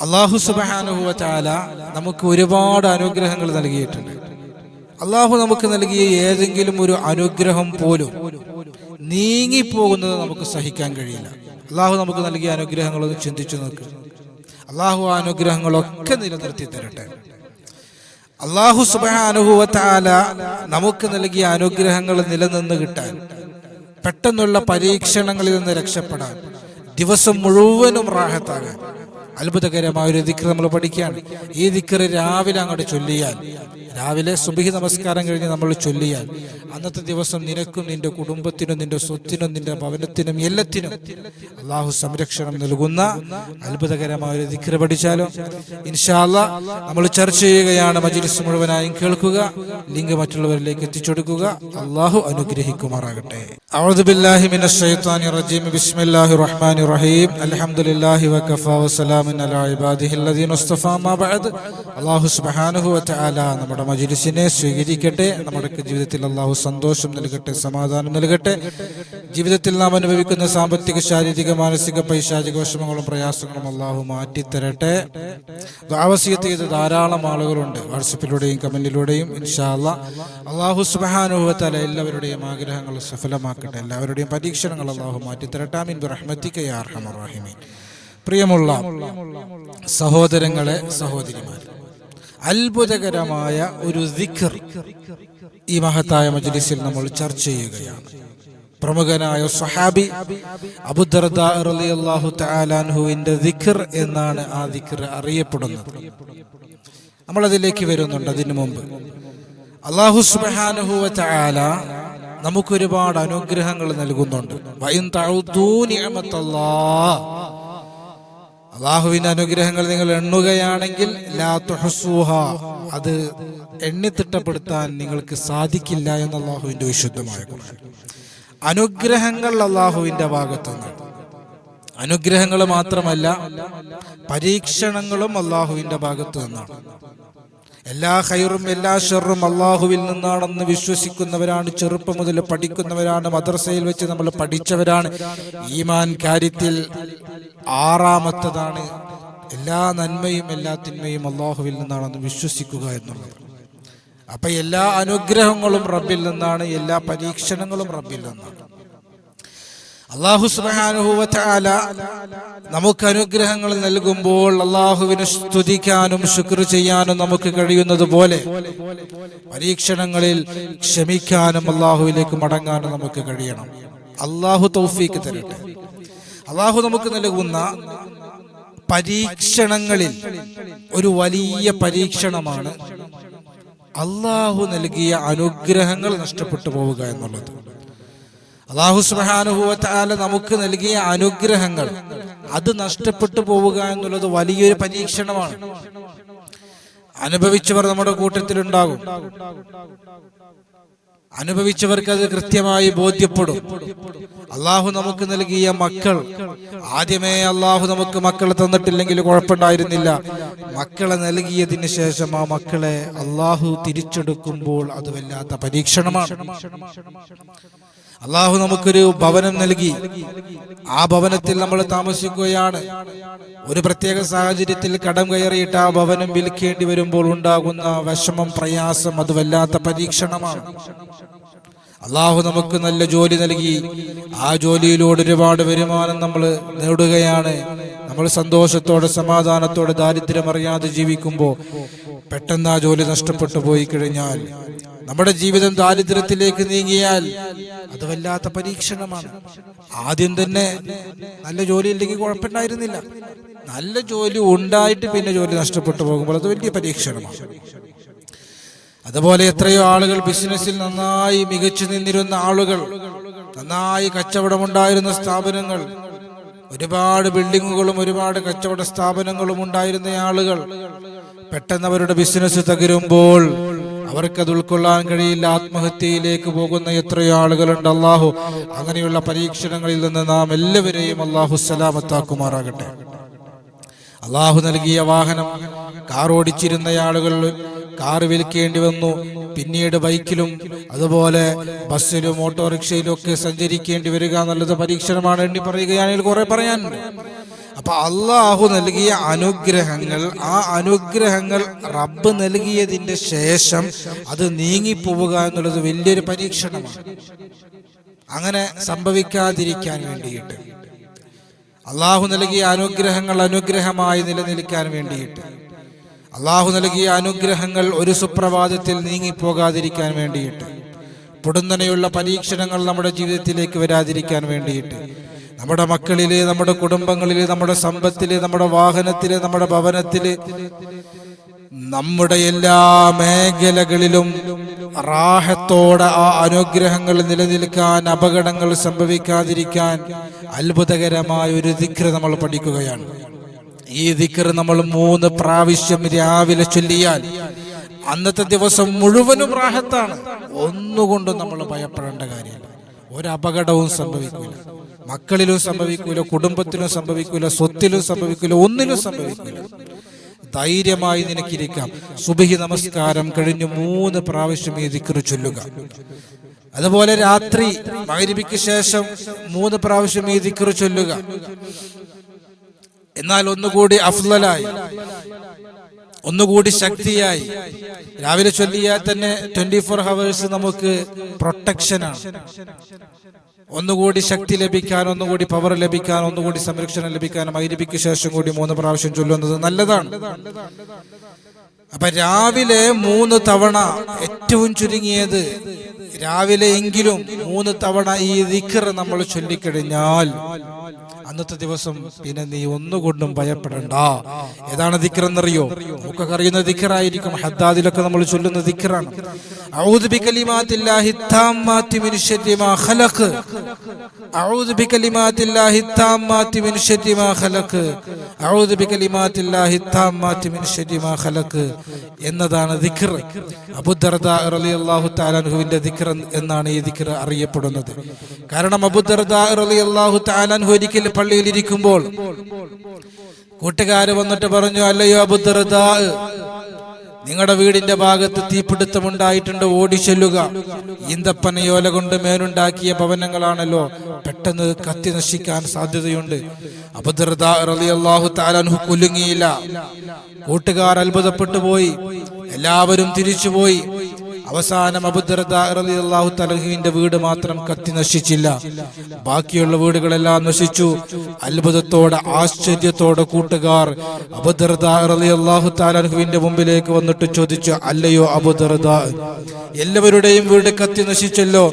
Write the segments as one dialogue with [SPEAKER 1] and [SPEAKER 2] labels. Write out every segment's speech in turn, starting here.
[SPEAKER 1] അല്ലാഹു സുബ്ഹാനഹു വ തആല നമുക്ക് ഒരുപാട് അനുഗ്രഹങ്ങൾ നൽകിയിട്ടുണ്ട്. അല്ലാഹു നമുക്ക് നൽകിയ ഏതെങ്കിലും ഒരു അനുഗ്രഹം പോലും നീങ്ങിപ്പോകുന്നത് നമുക്ക് സഹിക്കാൻ കഴിയില്ല. അല്ലാഹു നമുക്ക് നൽകിയ അനുഗ്രഹങ്ങളൊന്ന് ചിന്തിച്ചു നോക്ക്. അല്ലാഹു ആ അനുഗ്രഹങ്ങളൊക്കെ നിലനിർത്തി തരട്ടെ. അല്ലാഹു സുബ്ഹാനഹു വ തആല നമുക്ക് നൽകിയ അനുഗ്രഹങ്ങൾ നിലനിന്ന് കിട്ടാൻ, പെട്ടെന്നുള്ള പരീക്ഷണങ്ങളിൽ നിന്ന് രക്ഷപ്പെടാൻ, ദിവസം മുഴുവനും റാഹത്താകാൻ അത്ഭുതകരമായ ഒരു ദിക്ർ നമ്മൾ പഠിക്കുകയാണ്. ഈ ദിക്ർ രാവിലെ അങ്ങോട്ട് ചൊല്ലിയാൽ, രാവിലെ സുബ്ഹി നമസ്കാരം കഴിഞ്ഞ് നമ്മൾ ചൊല്ലിയാൽ, അന്നത്തെ ദിവസം നിനക്കും നിന്റെ കുടുംബത്തിനും നിന്റെ സ്വത്തിനും നിന്റെ ഭവനത്തിനും എല്ലാത്തിനും അല്ലാഹു സംരക്ഷണം നൽകുന്ന അത്ഭുതകരമായ ഒരു ദിക്ർ പഠിച്ചാലോ? ഇൻഷാ അല്ലാഹ് നമ്മൾ ചർച്ച ചെയ്യുകയാണ്. മജ്ലിസ് മുഴുവനായും കേൾക്കുക, ലിങ്ക് മറ്റുള്ളവരിലേക്ക് എത്തിച്ചു കൊടുക്കുക. അല്ലാഹു അനുഗ്രഹിക്കുമാറാകട്ടെ. അഊദു ബില്ലാഹി മിനശ് ശൈത്വാനിർ റജീം. ബിസ്മില്ലാഹിർ റഹ്മാനിർ റഹീം. അൽഹംദുലില്ലാഹി വകഫാ വസ്സലാമുൻ അലാ ഇബാദിഹിൽ ലദീന ഇസ്തഫാ മാ ബഅദ്. അല്ലാഹു സുബ്ഹാനഹു വ തആല നമ്മുടെ മജ്ലിസിനെ സ്വീകരിക്കട്ടെ. നമ്മുടെ ജീവിതത്തിൽ അല്ലാഹു സന്തോഷം നൽകട്ടെ, സമാധാനം നൽകട്ടെ. ജീവിതത്തിൽ നാം അനുഭവിക്കുന്ന സാമ്പത്തിക, ശാരീരിക, മാനസിക, പൈശാചിക വിഷമങ്ങളും പ്രയാസങ്ങളും അല്ലാഹു മാറ്റിത്തരട്ടെ. ദുആവസിയത്ത് ചെയ്ത ധാരാളം ആളുകളുണ്ട്, വാട്സപ്പിലൂടെയും കമന്റിലൂടെയും. ഇൻഷാ അല്ലാഹ് അല്ലാഹു സുബ്ഹാനഹു വ തആല എല്ലാവരുടെയും ആഗ്രഹങ്ങൾ സഫലമാക്കട്ടെ. എല്ലാവരുടെയും പരീക്ഷണങ്ങൾ അല്ലാഹു മാറ്റിത്തരട്ടെ. ആമീൻ ബിറഹ്മതിക യാ അർഹമർ റഹീമീൻ. പ്രിയമുള്ള സഹോദരങ്ങളെ, സഹോദരിമാരെ, അത്ഭുതകരമായ ഒരു ദിക്ർ ഈ മഹത്തായ മജ്ലിസിൽ നമ്മൾ ചർച്ച ചെയ്യുകയാണ്. പ്രമുഖനായ സ്വഹാബി അബൂദർദാ റളിയല്ലാഹു തആല അൻഹുവിന്റെ ദിക്ർ എന്നാണ് ആ ദിക്ർ അറിയപ്പെടുന്നത്. നമ്മൾ അതിലേക്ക് വരുന്നുണ്ട്. അതിനു മുമ്പ് അല്ലാഹു സുബ്ഹാനഹു വ തആല നമുക്ക് ഒരുപാട് അനുഗ്രഹങ്ങൾ നൽകുന്നുണ്ട്. വഇൻ തഉദൂ നിഅമത്തല്ലാഹ്, അല്ലാഹുവിന്റെ അനുഗ്രഹങ്ങൾ നിങ്ങൾ എണ്ണുകയാണെങ്കിൽ ലാ തുഹ്സൂഹാ, അത് എണ്ണിത്തിട്ടപ്പെടുത്താൻ നിങ്ങൾക്ക് സാധിക്കില്ല എന്ന് അല്ലാഹുവിന്റെ വിശുദ്ധമായ ഖുർആൻ. അനുഗ്രഹങ്ങൾ അല്ലാഹുവിന്റെ ഭാഗത്തു നിന്നാണ്. അനുഗ്രഹങ്ങൾ മാത്രമല്ല, പരീക്ഷണങ്ങളും അല്ലാഹുവിന്റെ ഭാഗത്തു നിന്നാണ്. എല്ലാ ഖൈറും എല്ലാ ഷർറും അല്ലാഹുവിൽ നിന്നാണെന്ന് വിശ്വസിക്കുന്നവരാണ്. ചെറുപ്പം മുതൽ പഠിക്കുന്നവരാണ്. മദ്രസയിൽ വെച്ച് നമ്മൾ പഠിച്ചവരാണ്. ഈമാൻ കാര്യത്തിൽ ആറാമത്തതാണ് എല്ലാ നന്മയും എല്ലാ തിന്മയും അല്ലാഹുവിൽ നിന്നാണെന്ന് വിശ്വസിക്കുക എന്നുള്ളത്. അപ്പൊ എല്ലാ അനുഗ്രഹങ്ങളും റബ്ബിൽ നിന്നാണ്, എല്ലാ പരീക്ഷണങ്ങളും റബ്ബിൽ നിന്നാണ്. അല്ലാഹു സുബ്ഹാനഹു വ തആല നമുക്ക് അനുഗ്രഹങ്ങൾ നൽകുമ്പോൾ അല്ലാഹുവിനെ സ്തുതിക്കാനും ശുക്ർ ചെയ്യാനും നമുക്ക് കഴിയുന്നത് പോലെ പരീക്ഷണങ്ങളിൽ ക്ഷമിക്കാനും അല്ലാഹുവിലേക്ക് മടങ്ങാനും നമുക്ക് കഴിയണം. അല്ലാഹു തൗഫീഖ് തരട്ടെ. അല്ലാഹു നമുക്ക് നൽകുന്ന പരീക്ഷണങ്ങളിൽ ഒരു വലിയ പരീക്ഷണമാണ് അല്ലാഹു നൽകിയ അനുഗ്രഹങ്ങൾ നഷ്ടപ്പെട്ടു പോവുക എന്നുള്ളത്. അല്ലാഹു സുബ്ഹാനഹു വ തആല നമുക്ക് നൽകിയ അനുഗ്രഹങ്ങൾ അത് നഷ്ടപ്പെട്ടു പോവുക എന്നുള്ളത് വലിയൊരു പരീക്ഷണമാണ്. അനുഭവിച്ചവർ നമ്മുടെ കൂട്ടത്തിലുണ്ടാകും. അനുഭവിച്ചവർക്ക് അത് കൃത്യമായി ബോധ്യപ്പെടും. അല്ലാഹു നമുക്ക് നൽകിയ മക്കൾ, ആദ്യമേ അല്ലാഹു നമുക്ക് മക്കളെ തന്നിട്ടില്ലെങ്കിൽ കുഴപ്പമുണ്ടായിരുന്നില്ല. മക്കളെ നൽകിയതിന് ശേഷം ആ മക്കളെ അല്ലാഹു തിരിച്ചെടുക്കുമ്പോൾ അത് വല്ലാത്ത പരീക്ഷണമാണ്. അല്ലാഹു നമുക്കൊരു ഭവനം നൽകി, ആ ഭവനത്തിൽ നമ്മൾ താമസിക്കുകയാണ്. ഒരു പ്രത്യേക സാഹചര്യത്തിൽ കടം കയറിയിട്ട് ആ ഭവനം വിൽക്കേണ്ടി വരുമ്പോൾ ഉണ്ടാകുന്ന വിഷമം, പ്രയാസം, അത് വല്ലാത്ത പരീക്ഷണമാണ്. അല്ലാഹു നമുക്ക് നല്ല ജോലി നൽകി, ആ ജോലിയിലൂടെ ഒരുപാട് വരുമാനം നമ്മൾ നേടുകയാണ്. നമ്മൾ സന്തോഷത്തോടെ സമാധാനത്തോടെ ദാരിദ്ര്യം അറിയാതെ ജീവിക്കുമ്പോൾ പെട്ടെന്ന് ആ ജോലി നഷ്ടപ്പെട്ടു പോയി കഴിഞ്ഞാൽ, നമ്മുടെ ജീവിതം ദാരിദ്ര്യത്തിലേക്ക് നീങ്ങിയാൽ അത് വല്ലാത്ത പരീക്ഷണമാണ്. ആദ്യം തന്നെ നല്ല ജോലി ഇല്ലെങ്കിൽ കുഴപ്പമുണ്ടായിരുന്നില്ല. നല്ല ജോലി ഉണ്ടായിട്ട് പിന്നെ ജോലി നഷ്ടപ്പെട്ടു പോകുമ്പോൾ അത് വലിയ പരീക്ഷണമാണ്. അതുപോലെ എത്രയോ ആളുകൾ ബിസിനസ്സിൽ നന്നായി മികച്ചു നിന്നിരുന്ന ആളുകൾ, നന്നായി കച്ചവടമുണ്ടായിരുന്ന സ്ഥാപനങ്ങൾ, ഒരുപാട് ബിൽഡിങ്ങുകളും ഒരുപാട് കച്ചവട സ്ഥാപനങ്ങളും ഉണ്ടായിരുന്ന ആളുകൾ പെട്ടെന്ന് അവരുടെ ബിസിനസ് തകരുമ്പോൾ അവർക്കത് ഉൾക്കൊള്ളാൻ കഴിയില്ല, ആത്മഹത്യയിലേക്ക് പോകുന്ന എത്രയോ ആളുകളുണ്ട്. അല്ലാഹു അങ്ങനെയുള്ള പരീക്ഷണങ്ങളിൽ നിന്ന് നാം എല്ലാവരെയും അല്ലാഹു സലാമത്താക്കുമാറാകട്ടെ. അല്ലാഹു നൽകിയ വാഹനം, കാർ ഓടിച്ചിരുന്ന ആളുകൾ കാർ വിൽക്കേണ്ടി വന്നു. പിന്നീട് ബൈക്കിലും അതുപോലെ ബസ്സിലും ഓട്ടോറിക്ഷയിലും ഒക്കെ സഞ്ചരിക്കേണ്ടി വരിക എന്നുള്ളത് പരീക്ഷണമാണ്. എണ്ണി പറയുകയാണെങ്കിൽ കുറെ പറയാനുണ്ട്. അപ്പൊ അള്ളാഹു നൽകിയ അനുഗ്രഹങ്ങൾ, ആ അനുഗ്രഹങ്ങൾ റബ്ബ് നൽകിയതിന്റെ ശേഷം അത് നീങ്ങിപ്പോവുക എന്നുള്ളത് വലിയൊരു പരീക്ഷണമാണ്. അങ്ങനെ സംഭവിക്കാതിരിക്കാൻ വേണ്ടിയിട്ട്, അള്ളാഹു നൽകിയ അനുഗ്രഹങ്ങൾ അനുഗ്രഹമായി നിലനിൽക്കാൻ വേണ്ടിയിട്ട്, അള്ളാഹു നൽകിയ അനുഗ്രഹങ്ങൾ ഒരു സുപ്രഭാതത്തിൽ നീങ്ങിപ്പോകാതിരിക്കാൻ വേണ്ടിയിട്ട്, പൊടുന്നനെയുള്ള പരീക്ഷണങ്ങൾ നമ്മുടെ ജീവിതത്തിലേക്ക് വരാതിരിക്കാൻ വേണ്ടിയിട്ട്, നമ്മുടെ മക്കളില്, നമ്മുടെ കുടുംബങ്ങളില്, നമ്മുടെ സമ്പത്തില്, നമ്മുടെ വാഹനത്തില്, നമ്മുടെ ഭവനത്തില്, നമ്മുടെ എല്ലാ മേഖലകളിലും റാഹത്തോടെ ആ അനുഗ്രഹങ്ങൾ നിലനിൽക്കാൻ, അപകടങ്ങൾ സംഭവിക്കാതിരിക്കാൻ അത്ഭുതകരമായ ഒരു ദിക്ർ നമ്മൾ പഠിക്കുകയാണ്. ഈ ദിക്ർ നമ്മൾ 3 പ്രാവശ്യം രാവിലെ ചൊല്ലിയാൽ അന്നത്തെ ദിവസം മുഴുവനും റാഹത്താണ്. ഒന്നുകൊണ്ടും നമ്മൾ ഭയപ്പെടേണ്ട കാര്യമില്ല. ഒരു അപകടവും സംഭവിക്കൂല, മക്കളിലും സംഭവിക്കൂല, കുടുംബത്തിലും സംഭവിക്കൂല, സ്വത്തിലും സംഭവിക്കൂല, ഒന്നിലും സംഭവിക്കൂല. ധൈര്യമായി നിനക്കിരിക്കാം. സുബഹി നമസ്കാരം കഴിഞ്ഞ് 3 പ്രാവശ്യം ഈ ദിക്ർ ചൊല്ലുക. അതുപോലെ രാത്രി മഗ്‌രിബിക്ക് ശേഷം 3 പ്രാവശ്യം ഈ ദിക്ർ ചൊല്ലുക. എന്നാൽ ഒന്നുകൂടി അഫ്ളലായി, ഒന്നുകൂടി ശക്തിയായി രാവിലെ ചൊല്ലിയാൽ തന്നെ 24 hours നമുക്ക് പ്രൊട്ടക്ഷനാണ്. ഒന്നുകൂടി ശക്തി ലഭിക്കാൻ, ഒന്നുകൂടി പവർ ലഭിക്കാൻ, ഒന്നുകൂടി സംരക്ഷണം ലഭിക്കാൻ മഗ്‌രിബിക്ക് ശേഷം കൂടി 3 പ്രാവശ്യം ചൊല്ലുന്നത് നല്ലതാണ്. അപ്പൊ രാവിലെ 3 തവണ, ഏറ്റവും ചുരുങ്ങിയത് രാവിലെ എങ്കിലും 3 തവണ ഈ ദിക്ർ നമ്മൾ ചൊല്ലിക്കഴിഞ്ഞാൽ അന്നത്തെ ദിവസം പിന്നെ നീ ഒന്നുകൊണ്ടും ഭയപ്പെടണ്ട. ഏതാണ് ദിക്ർ എന്നറിയോ? നമുക്കൊക്കെ അറിയുന്ന ദിക്റായിരിക്കും. ഹദ്ദാദിലൊക്കെ നമ്മൾ ചൊല്ലുന്ന ദിക്റാണ്. അഊദു ബികലിമാത്തില്ലാഹി താമ്മാത്തി മിൻ ശർരി മാ ഖലഖ്, അഊദു ബികലിമാത്തില്ലാഹി താമ്മാത്തി മിൻ ശർരി മാ ഖലഖ്, അഊദു ബികലിമാത്തില്ലാഹി താമ്മാത്തി മിൻ ശർരി മാ ഖലഖ് എന്നതാണ് ദിക്ർ. അബൂ ദർദാ റളിയല്ലാഹു തആല അൻഹുവിന്റെ ദിക്ർ എന്നാണ് ഈ ദിക്ർ അറിയപ്പെടുന്നത്. കാരണം അബൂ ദർദാ റളിയല്ലാഹു തആല അൻഹു ഒരിക്കൽ പള്ളിയിൽ ഇരിക്കുമ്പോൾ കൂട്ടുകാര് വന്നിട്ട് പറഞ്ഞു, അല്ലയോ അബൂ ദർദാ, നിങ്ങളുടെ വീടിന്റെ ഭാഗത്ത് തീപിടുത്തമുണ്ടായിട്ടുണ്ട്, ഓടിച്ചെല്ലുക. ഈന്തപ്പനയോല കൊണ്ട് മേലുണ്ടാക്കിയ ഭവനങ്ങളാണല്ലോ, പെട്ടെന്ന് കത്തി നശിക്കാൻ സാധ്യതയുണ്ട്. അബൂ ദർദാ റളിയല്ലാഹു തആല അൻഹു കുലുങ്ങിയില്ല. കൂട്ടുകാർ അത്ഭുതപ്പെട്ടു പോയി, എല്ലാവരും തിരിച്ചുപോയി. അവസാനം അബൂ ദർദാ റളിയല്ലാഹു തആല അൻഹുവിന്റെ വീട് മാത്രം കത്തി നശിച്ചില്ല, ബാക്കിയുള്ള വീടുകളെല്ലാം നശിച്ചു. അത്ഭുതത്തോടെ, ആശ്ചര്യത്തോടെ കൂട്ടുകാർ അബൂ ദർദാ റളിയല്ലാഹു തആല അൻഹുവിന്റെ മുമ്പിലേക്ക് വന്നിട്ട് ചോദിച്ചു, അല്ലയോ അബൂ ദർദാ, എല്ലാവരുടെയും വീട് കത്തി നശിച്ചല്ലോ,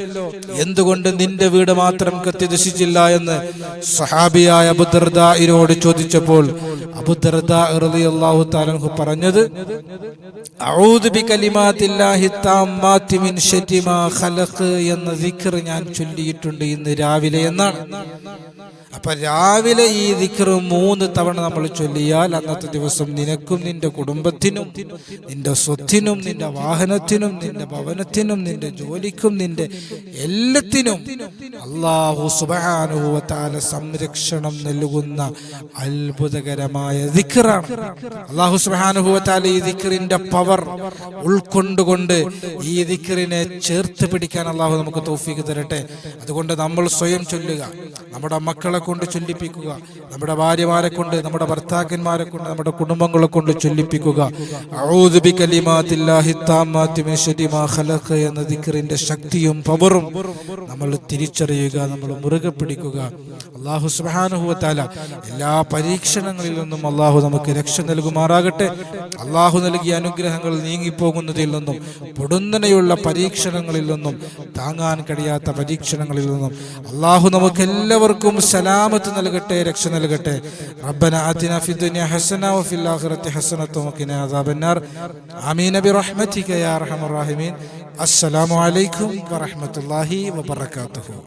[SPEAKER 1] എന്തുകൊണ്ട് നിന്റെ വീട് മാത്രം കത്തി നശിച്ചില്ല എന്ന് സ്വഹാബിയായ അബൂ ദർദാഇനോട് ചോദിച്ചപ്പോൾ അബൂ ദർദാ റളിയല്ലാഹു തആല അൻഹു പറഞ്ഞത്, അഊദു ബികലിമാത്തില്ലാഹി താമ്മാത്തി മിൻ ശർരി മാ ഖലഖ് എന്ന ദിക്ർ ഞാൻ ചൊല്ലിയിട്ടുണ്ട് ഇന്ന് രാവിലെ എന്നാണ്. അപ്പൊ രാവിലെ ഈ ദിക്ർ 3 തവണ നമ്മൾ ചൊല്ലിയാൽ അന്നത്തെ ദിവസം നിനക്കും നിന്റെ കുടുംബത്തിനും നിന്റെ സ്വത്തിനും നിന്റെ വാഹനത്തിനും നിന്റെ ഭവനത്തിനും നിന്റെ ജോലിക്കും നിന്റെ എല്ലാത്തിനും അല്ലാഹു സുബ്ഹാനഹു വ തആല സംരക്ഷണം നൽകുന്ന അത്ഭുതകരമായ ദിക്റാണ്. അല്ലാഹു സുബ്ഹാനഹു വ തആല ഈ ദിക്റിന്റെ പവർ ഉൾക്കൊണ്ടുകൊണ്ട് ഈ ദിക്റിനെ ചേർത്ത് പിടിക്കാൻ അല്ലാഹു നമുക്ക് തൗഫീഖ് തരട്ടെ. അതുകൊണ്ട് നമ്മൾ സ്വയം ചൊല്ലുക, നമ്മുടെ മക്കളെ കൊണ്ട് ചൊല്ലിപ്പിക്കുക, നമ്മുടെ ഭാര്യമാരെ കൊണ്ട്, നമ്മുടെ ഭർത്താക്കന്മാരെ കൊണ്ട്, നമ്മുടെ കുടുംബങ്ങളെ കൊണ്ട് ചൊല്ലിപ്പിക്കുക. അഊദു ബികലിമാത്തില്ലാഹി താമ്മാത്തി മിൻ ശർരി മാ ഖലഖ് എന്ന ദിക്റിന്റെ ശക്തിയും പവറും നമ്മൾ തിരിച്ചറിയുക, നമ്മൾ മുറുകെ പിടിക്കുക. അല്ലാഹു സുബ്ഹാനഹു വ തആല എല്ലാ പരീക്ഷണങ്ങളിൽ നിന്നും അല്ലാഹു നമുക്ക് രക്ഷ നൽകുമാറാകട്ടെ. അല്ലാഹു നൽകിയ അനുഗ്രഹങ്ങൾ നീങ്ങിപ്പോകുന്നതിൽ നിന്നും, പൊടുന്നനെയുള്ള പരീക്ഷണങ്ങളിൽ നിന്നും, താങ്ങാൻ കഴിയാത്ത പരീക്ഷണങ്ങളിൽ നിന്നും അല്ലാഹു നമുക്ക് എല്ലാവർക്കും സലാമത്ത് നൽകട്ടെ, രക്ഷ നൽകട്ടെ. റബ്ബന ആതിനാ ഫിദ്ദുനിയ ഹസന വഫിൽ ആഖിറതി ഹസനത വഖിനാ അദാബന്നാർ. ആമീൻ ബിറഹ്മതിക യാ അർഹമർ റഹീമീൻ. അസ്സലാമു അലൈക്കും വറഹ്മത്തുള്ളാഹി വബറകാതുഹു.